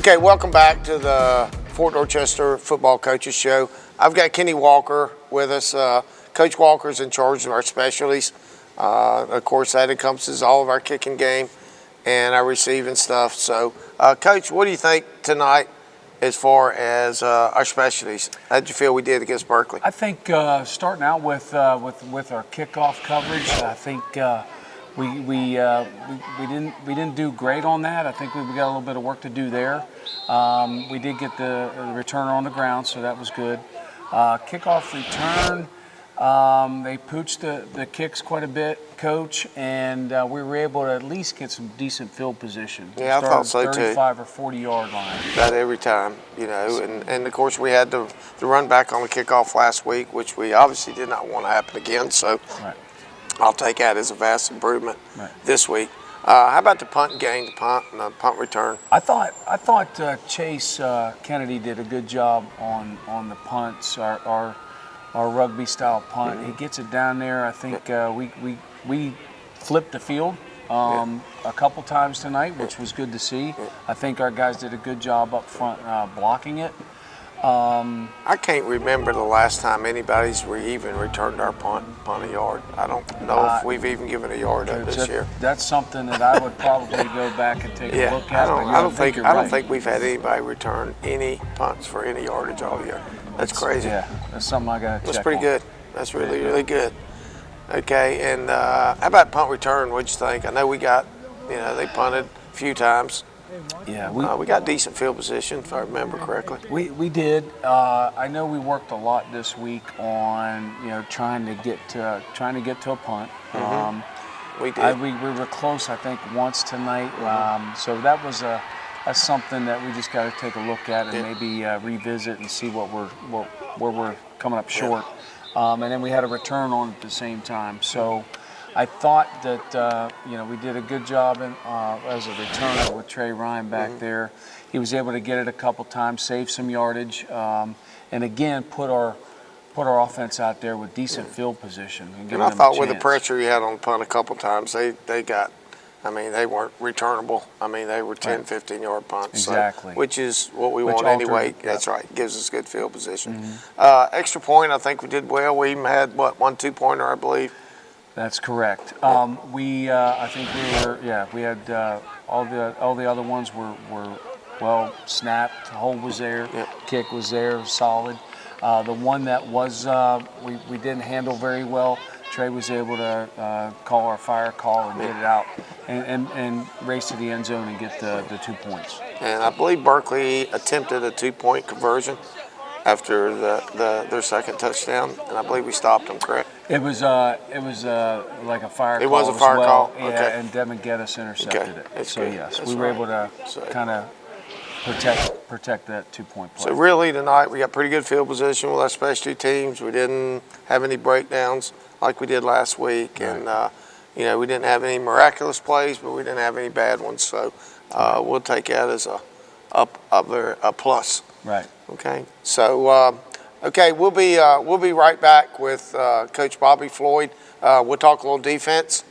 Okay, welcome back to the Fort Dorchester Football Coaches Show. I've got Kenny Walker with us. Coach Walker's in charge of our specialties. Of course, that encompasses all of our kicking game and our receiving stuff. So, Coach, what do you think tonight as far as our specialties? How did you feel we did against Berkeley? I think starting out with our kickoff coverage, I think we didn't do great on that. I think we got a little bit of work to do there. We did get the return on the ground, so that was good. Kickoff return, they pooched the kicks quite a bit, Coach, and we were able to at least get some decent field position. Yeah, I thought so too. 35 or 40-yard line. About every time, you know, and of course we had the run back on the kickoff last week, which we obviously did not want to happen again. So right. I'll take that as a vast improvement this week. How about the punt and gain, the punt and the punt return? I thought Chase Kennedy did a good job on the punts. Our rugby style punt. Mm-hmm. He gets it down there. I think we flipped the field a couple times tonight, which was good to see. I think our guys did a good job up front blocking it. I can't remember the last time anybody's even returned our punt a yard. I don't know if we've even given a yard up this year. That's something that I would probably go back and take a look at. I don't think we've had anybody return any punts for any yardage all year. That's crazy. Yeah, that's something I got to check. That's pretty good. That's really good. Okay, and how about punt return? What'd you think? I know we got, they punted a few times. Yeah, we got decent field position, if I remember correctly. We did. I know we worked a lot this week on trying to get to a punt. We did. We were close, I think, once tonight. So that's something that we just got to take a look at and maybe revisit and see where we're coming up short. And then we had a return on at the same time. So I thought that we did a good job as a returner with Trey Ryan back there. He was able to get it a couple times, save some yardage, and again put our offense out there with decent field position. And I thought with the pressure he had on the punt a couple times, they weren't returnable. They were 10, 15-yard punts. Exactly. So, which is what we want anyway. That's right. Gives us good field position. Extra point, I think we did well. We even had, 1 2-pointer, I believe. That's correct. We had all the other ones were well snapped. The hole was there. Kick was there, solid. The one that was we didn't handle very well, Trey was able to call our fire call and get it out and race to the end zone and get the 2 points. And I believe Berkeley attempted a 2-point conversion after their second touchdown, and I believe we stopped them, correct? It was like a fire call. It was a fire call? Yeah, okay. And Devin Geddes intercepted it. That's so good. Yes, That's we were able to kind of protect that 2-point play. So really tonight we got pretty good field position with our specialty teams. We didn't have any breakdowns like we did last week, and we didn't have any miraculous plays, but we didn't have any bad ones. So we'll take that as a plus. Right. Okay. So we'll be right back with Coach Bobby Floyd. We'll talk a little defense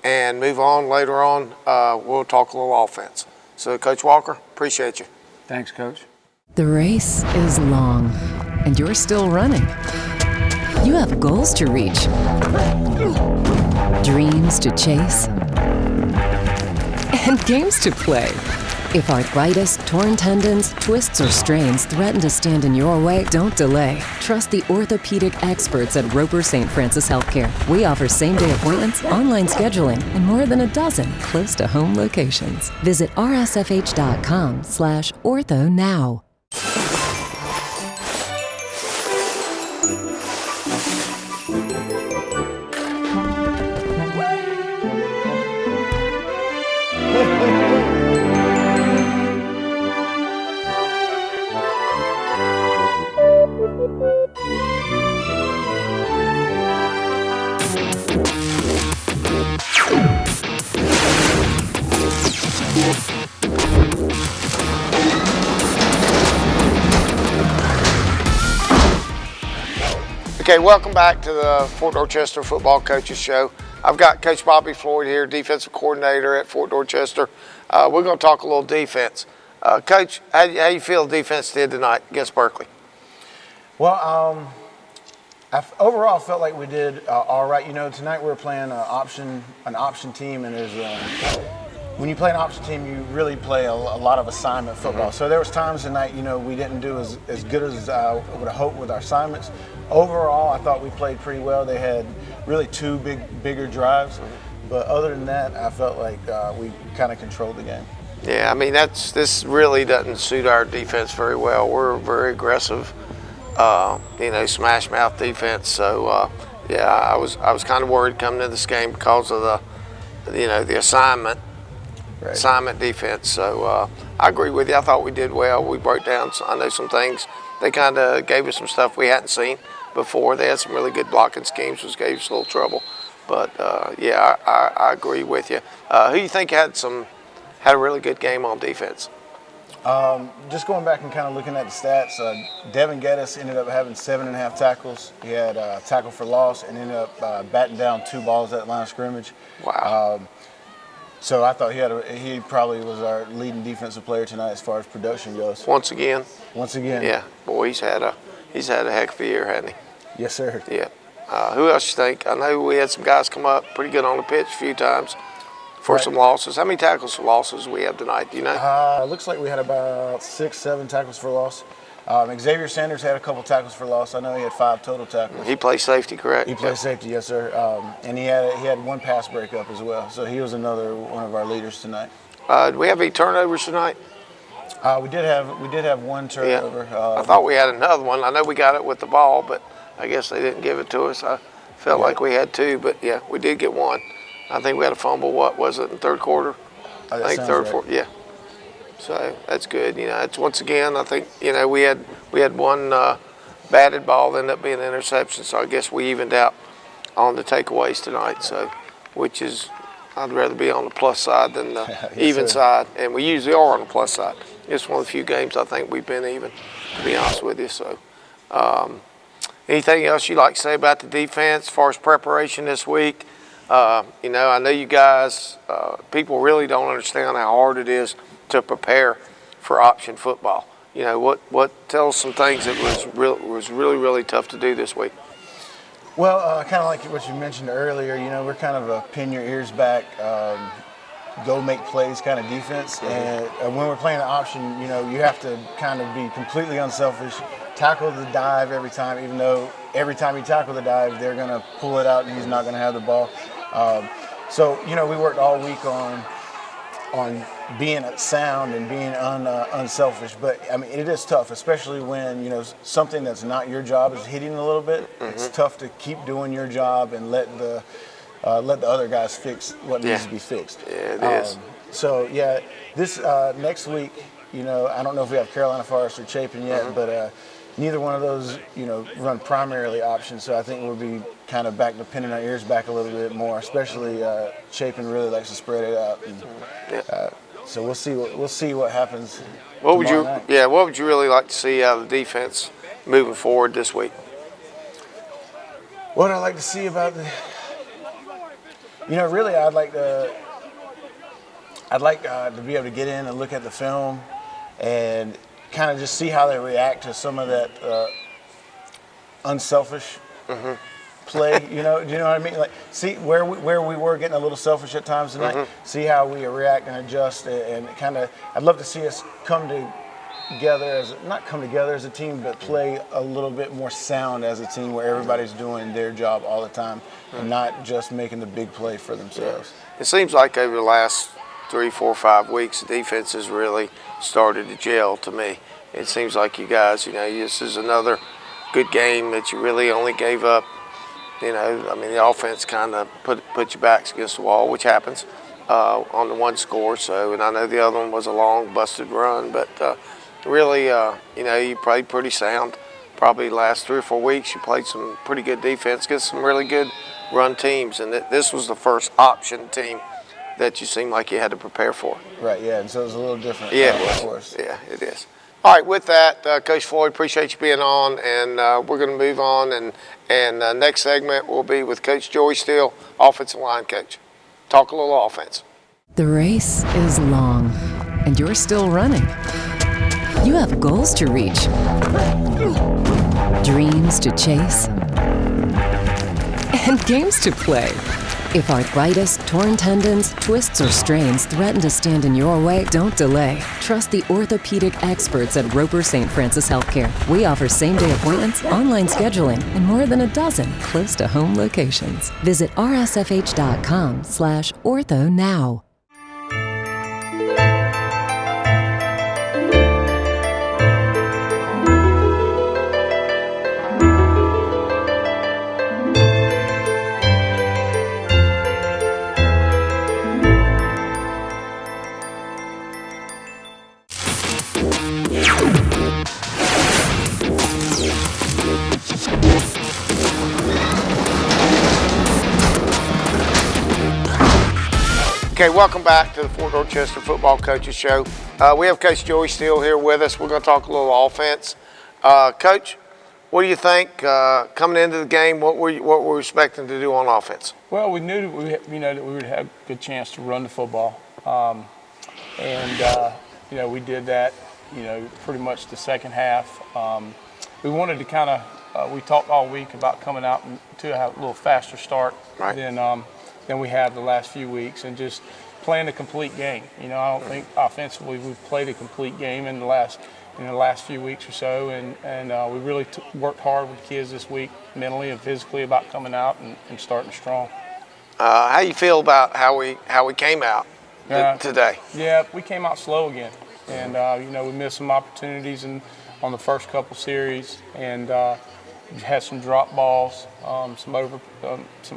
and move on later on. We'll talk a little offense. So Coach Walker, appreciate you. Thanks, Coach. The race is long, and you're still running. You have goals to reach, dreams to chase, and games to play. If arthritis, torn tendons, twists, or strains threaten to stand in your way, don't delay. Trust the orthopedic experts at Roper St. Francis Healthcare. We offer same-day appointments, online scheduling, and more than a dozen close-to-home locations. Visit rsfh.com/ortho now. Okay, welcome back to the Fort Dorchester Football Coaches Show. I've got Coach Bobby Floyd here, defensive coordinator at Fort Dorchester. We're going to talk a little defense. Coach, how you feel defense did tonight against Berkeley? Well, overall felt like we did all right. You know, tonight we're playing an option team, and when you play an option team, you really play a lot of assignment football. So there was times tonight, you know, we didn't do as good as I would have hoped with our assignments. Overall, I thought we played pretty well. They had really two bigger drives, but other than that, I felt like we kind of controlled the game. Yeah, I mean this really doesn't suit our defense very well. We're very aggressive, you know, smash mouth defense. So yeah, I was kind of worried coming into this game because of the assignment. Right. Assignment defense. So I agree with you. I thought we did well. We broke down, I know, some things. They kind of gave us some stuff we hadn't seen before. They had some really good blocking schemes, which gave us a little trouble. But yeah, I agree with you. Who you think had a really good game on defense? Just going back and kind of looking at the stats, Devin Geddes ended up having 7.5 tackles. He had a tackle for loss and ended up batting down 2 balls at line of scrimmage. Wow. So I thought he probably was our leading defensive player tonight as far as production goes. Once again. Yeah. Boy, he's had a heck of a year, hasn't he? Yes, sir. Yeah. Who else you think? I know we had some guys come up pretty good on the pitch a few times for some losses. How many tackles for losses we have tonight? Do you know? Looks like we had about 6-7 tackles for loss. Xavier Sanders had a couple tackles for loss. I know he had 5 total tackles. He plays safety, correct? He plays safety, yes, sir. And he had 1 pass breakup as well. So he was another one of our leaders tonight. Do we have any turnovers tonight? We did have 1 turnover. Yeah. I thought we had another one. I know we got it with the ball, but I guess they didn't give it to us. I felt like we had 2, but yeah, we did get 1. I think we had a fumble. What was it in third quarter? I think third, right. fourth. Yeah. So that's good. You know, it's once again. I think we had 1 batted ball that ended up being an interception. So I guess we evened out on the takeaways tonight. So, which is, I'd rather be on the plus side than the Yes, even sir. side, and we usually are on the plus side. It's one of the few games I think we've been even, to be honest with you. So, anything else you'd like to say about the defense as far as preparation this week? You know, I know you guys, people really don't understand how hard it is to prepare for option football. You know, tell us some things that was really tough to do this week. Well, kind of like what you mentioned earlier, you know, we're kind of a pin your ears back, go make plays kind of defense. And when we're playing the option, you know, you have to kind of be completely unselfish, tackle the dive every time, even though every time you tackle the dive, they're going to pull it out and he's not going to have the ball. So, you know, we worked all week on being sound and being unselfish. But, I mean, it is tough, especially when, you know, something that's not your job is hitting a little bit. It's tough to keep doing your job and let the other guys fix what needs to be fixed. Yeah, it is. So, yeah, this next week, you know, I don't know if we have Carolina Forest or Chapin yet, but neither one of those, you know, run primarily options. So I think we'll be kind of back to pinning our ears back a little bit more, especially Chapin really likes to spread it out. And, so we'll see what happens. What would you really like to see out of the defense moving forward this week? What I'd like to see about really I'd like to be able to get in and look at the film and kind of just see how they react to some of that unselfish play. Do you know what I mean? Like, see where we were getting a little selfish at times tonight. See how we react and adjust, and kind of. I'd love to see us not come together as a team, but play a little bit more sound as a team, where everybody's doing their job all the time and not just making the big play for themselves. It seems like over the last 3, 4, 5 weeks, the defense has really started to gel to me. It seems like you guys, this is another good game that you really only gave up. The offense kind of put your backs against the wall, which happens on the 1 score. So, and I know the other one was a long, busted run, but really, you played pretty sound. Probably the last 3 or 4 weeks, you played some pretty good defense against some really good run teams, and this was the first option team that you seemed like you had to prepare for. Right, yeah, and so it was a little different. Yeah, for us. Yeah, it is. All right, with that, Coach Floyd, appreciate you being on, and we're going to move on, and next segment will be with Coach Joey Steele, offensive line coach. Talk a little offense. The race is long, and you're still running. You have goals to reach, dreams to chase, and games to play. If arthritis, torn tendons, twists, or strains threaten to stand in your way, don't delay. Trust the orthopedic experts at Roper St. Francis Healthcare. We offer same-day appointments, online scheduling, and more than a dozen close-to-home locations. Visit rsfh.com/ortho now. Okay, welcome back to the Fort Dorchester Football Coaches Show. We have Coach Joey Steele here with us. We're going to talk a little offense. Coach, what do you think coming into the game? What were we expecting to do on offense? Well, we knew that we would have a good chance to run the football, we did that. Pretty much the second half. We wanted to kind of. We talked all week about coming out to have a little faster start than we have the last few weeks, and just playing a complete game. I don't think offensively we've played a complete game in the last few weeks or so, and we really worked hard with kids this week, mentally and physically, about coming out and starting strong. How you feel about how we came out today? Yeah, we came out slow again, and we missed some opportunities on the first couple series, and had some drop balls, some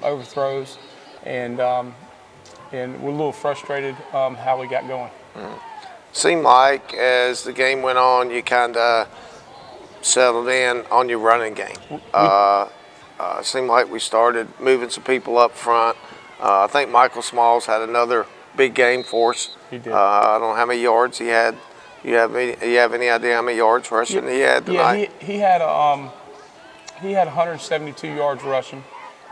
overthrows. And we're a little frustrated how we got going. Seemed like as the game went on, you kind of settled in on your running game. Seemed like we started moving some people up front. I think Michael Smalls had another big game for us. He did. I don't know how many yards he had. You have any idea how many yards rushing he had tonight? Yeah, he had 172 yards rushing.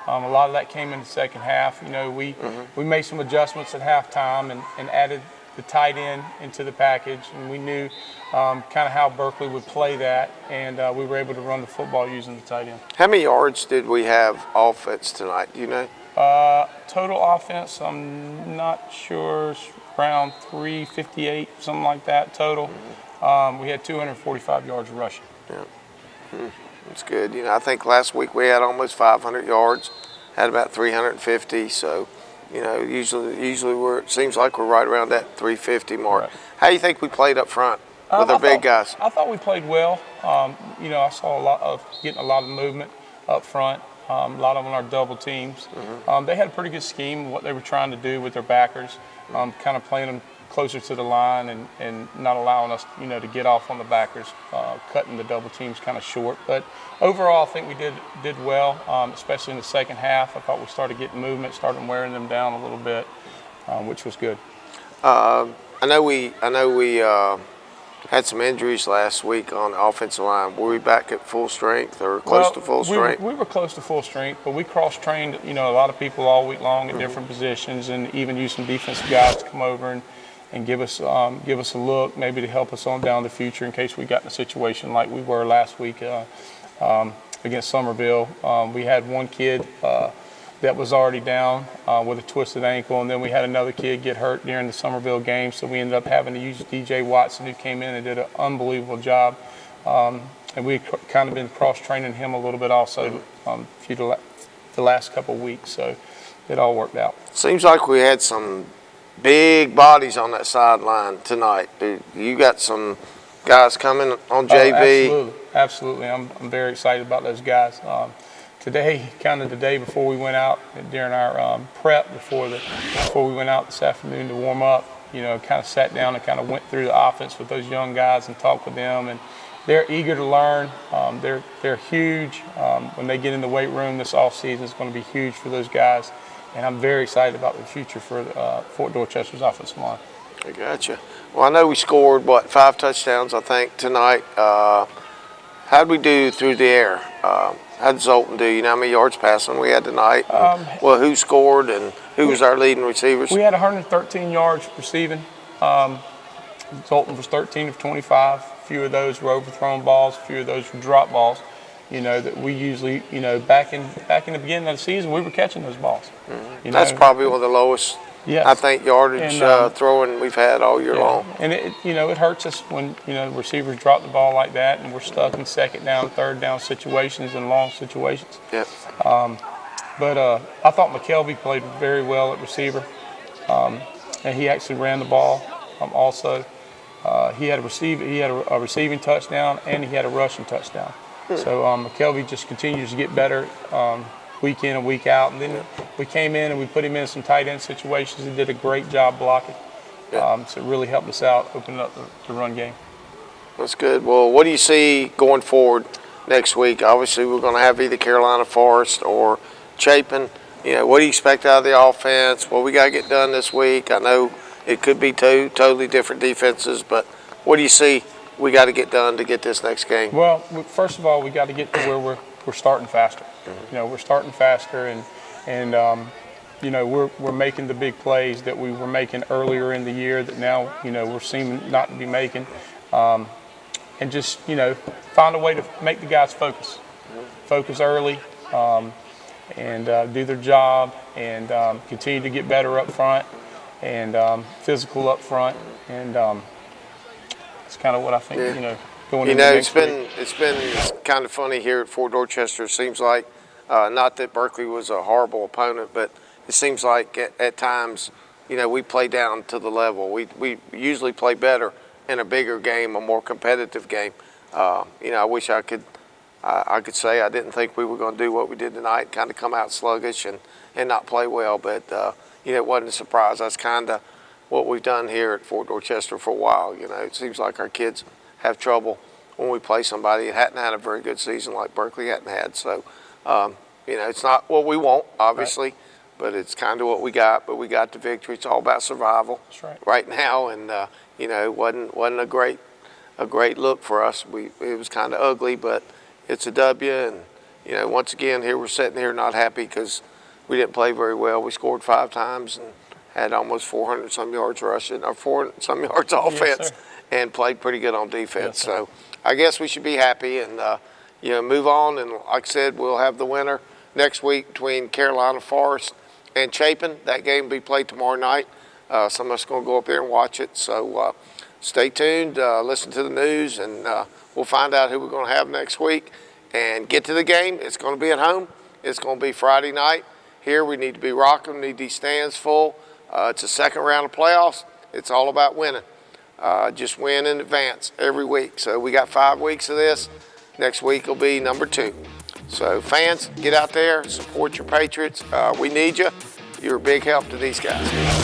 A lot of that came in the second half. We made some adjustments at halftime and added the tight end into the package, and we knew kind of how Berkeley would play that, and we were able to run the football using the tight end. How many yards did we have offense tonight? Do you know? Total offense, I'm not sure, around 358, something like that total. We had 245 yards rushing. Yeah. That's good. I think last week we had almost 500 yards, had about 350. So, usually it seems like we're right around that 350 mark. Right. How do you think we played up front with our big guys? I thought we played well. I saw getting a lot of movement up front. A lot of them are double teams. They had a pretty good scheme, what they were trying to do with their backers, kind of playing them closer to the line and not allowing us, to get off on the backers, cutting the double teams kind of short. But overall, I think we did well, especially in the second half. I thought we started getting movement, started wearing them down a little bit, which was good. I know we had some injuries last week on the offensive line. Were we back at full strength or close to full strength? We were close to full strength, but we cross-trained, a lot of people all week long at different positions, and even used some defensive guys to come over and give us a look, maybe to help us on down the future in case we got in a situation like we were last week against Somerville. We had one kid that was already down with a twisted ankle, and then we had another kid get hurt during the Somerville game, so we ended up having to use DJ Watson, who came in and did an unbelievable job. And we kind of been cross-training him a little bit also the last couple of weeks, so it all worked out. Seems like we had some big bodies on that sideline tonight. You got some guys coming on JV. Absolutely. I'm very excited about those guys. Today, kind of the day before we went out, during our prep before we went out this afternoon to warm up, kind of sat down and kind of went through the offense with those young guys and talked with them, and they're eager to learn. They're huge. When they get in the weight room this offseason, it's going to be huge for those guys. And I'm very excited about the future for Fort Dorchester's offensive line. I gotcha. Well, I know we scored, 5 touchdowns, I think, tonight. How'd we do through the air? How'd Zoltan do? You know how many yards passing we had tonight? Who scored and who was our leading receivers? We had 113 yards receiving. Zoltan was 13 of 25. A few of those were overthrown balls. A few of those were drop balls. You know, that we usually, you know, back in the beginning of the season, we were catching those balls. You That's know? probably one of the lowest, Yes. I think, yardage And, throwing we've had all year long. And it, you know, it hurts us when, you know, receivers drop the ball like that, and we're stuck in second down, third down situations and long situations. Yep. But I thought McKelvey played very well at receiver, and he actually ran the ball. Also, he had a receiving touchdown, and he had a rushing touchdown. So McKelvey just continues to get better week in and week out. And then we came in and we put him in some tight end situations. He did a great job blocking. So it really helped us out, opening up the run game. That's good. Well, what do you see going forward next week? Obviously, we're going to have either Carolina Forest or Chapin. You know, what do you expect out of the offense? What we got to get done this week? I know it could be two totally different defenses, but what do you see we got to get done to get this next game? Well, first of all, we got to get to where we're starting faster. You know, we're starting faster, and you know, we're making the big plays that we were making earlier in the year that now, you know, we're seeming not to be making, and just, you know, find a way to make the guys focus early, and do their job, and continue to get better up front, and physical up front, and it's kind of what I think, you know, going You into know, next week. it's been kind of funny here at Fort Dorchester. It seems like, not that Berkeley was a horrible opponent, but it seems like at times, you know, we play down to the level. We usually play better in a bigger game, a more competitive game. You know, I wish I could say I didn't think we were going to do what we did tonight, kind of come out sluggish and not play well. But, you know, it wasn't a surprise. That's kind of what we've done here at Fort Dorchester for a while. You know, it seems like our kids have trouble when we play somebody that hadn't had a very good season like Berkeley hadn't had. So, you know, it's not what we want, obviously, Right. but it's kind of what we got. But we got the victory. It's all about survival. That's right. Now, and you know, it wasn't a great look for us. It was kind of ugly, but it's a W. And you know, once again, here we're sitting here not happy because we didn't play very well. We scored 5 times and had almost 400 some yards rushing, or 400 some yards offense, sir. and played pretty good on defense. Yes, sir. So I guess we should be happy and you know, move on. And like I said, we'll have the winner next week between Carolina Forest and Chapin. That game will be played tomorrow night. Some of us are going to go up there and watch it. So stay tuned, listen to the news, and we'll find out who we're going to have next week and get to the game. It's going to be at home. It's going to be Friday night. Here we need to be rocking. We need these stands full. It's a second round of playoffs. It's all about winning. Just win in advance every week. So we got 5 weeks of this. Next week will be number 2. So fans, get out there, support your Patriots. We need you. You're a big help to these guys.